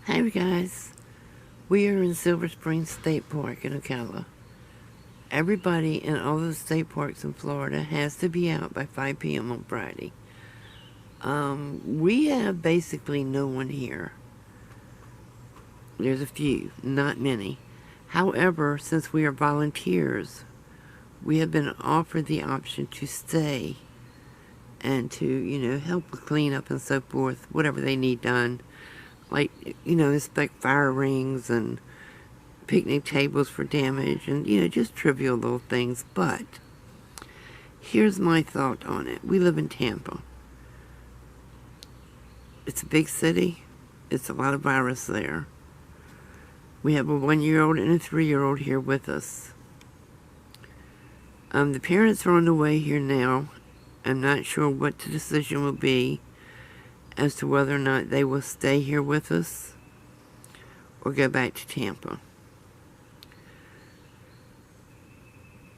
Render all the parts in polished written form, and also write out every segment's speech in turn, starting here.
Hey guys, we are in Silver Spring State Park in Ocala. Everybody in all the state parks in Florida has to be out by 5 p.m. on Friday. We have basically no one here. There's a few, not many. However, since we are volunteers, we have been offered the option to stay and to, help with cleanup and so forth, whatever they need done. Like, inspect fire rings and picnic tables for damage and, just trivial little things. But here's my thought on it. We live in Tampa. It's a big city. It's a lot of virus there. We have a 1-year-old and a 3-year-old here with us. The parents are on the way here now. I'm not sure what the decision will be as to whether or not they will stay here with us or go back to Tampa.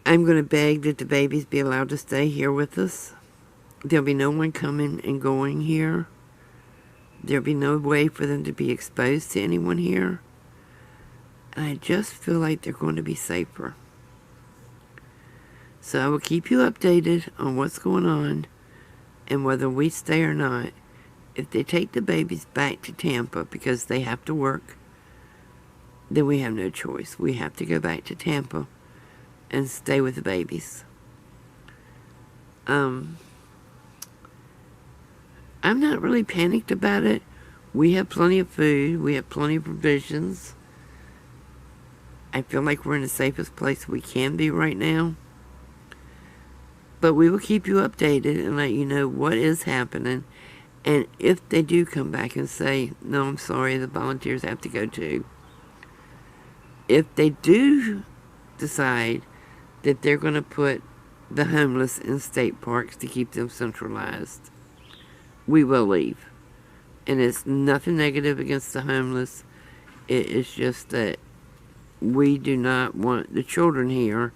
I'm going to beg that the babies be allowed to stay here with us. There'll be no one coming and going here. There'll be no way for them to be exposed to anyone here. And I just feel like they're going to be safer. So I will keep you updated on what's going on and whether we stay or not. If they take the babies back to Tampa because they have to work, then we have no choice. We have to go back to Tampa and stay with the babies. I'm not really panicked about it. We have plenty of food. We have plenty of provisions. I feel like we're in the safest place we can be right now. But we will keep you updated and let you know what is happening. And if they do come back and say, no, I'm sorry, the volunteers have to go too. If they do decide that they're going to put the homeless in state parks to keep them centralized, we will leave. And it's nothing negative against the homeless. It is just that we do not want the children here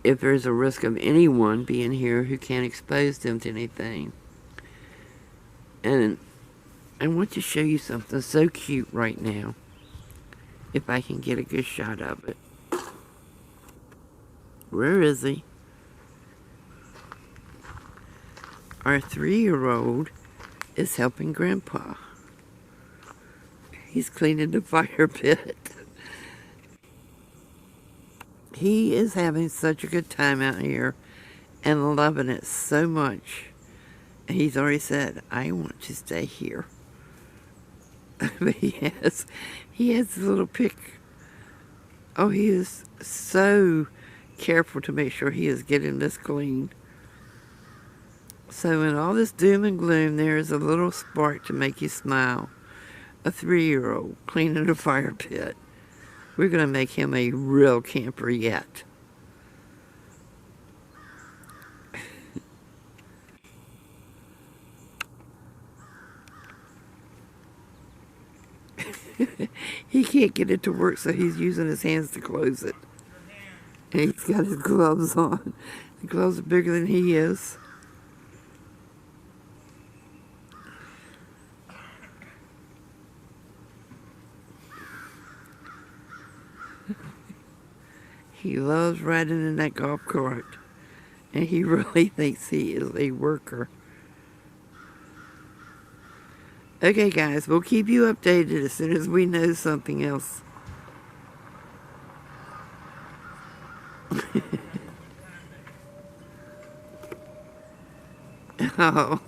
if there's a risk of anyone being here who can expose them to anything. And I want to show you something so cute right now. If I can get a good shot of it. Where is he? Our 3-year-old is helping Grandpa. He's cleaning the fire pit. He is having such a good time out here and loving it so much. He's already said, I want to stay here. But he has a little pick. Oh, he is so careful to make sure he is getting this clean. So in all this doom and gloom, there is a little spark to make you smile. A 3-year-old cleaning a fire pit. We're going to make him a real camper yet. He can't get it to work, so he's using his hands to close it. And he's got his gloves on. The gloves are bigger than he is. He loves riding in that golf cart. And he really thinks he is a worker. Okay, guys, we'll keep you updated as soon as we know something else. Oh.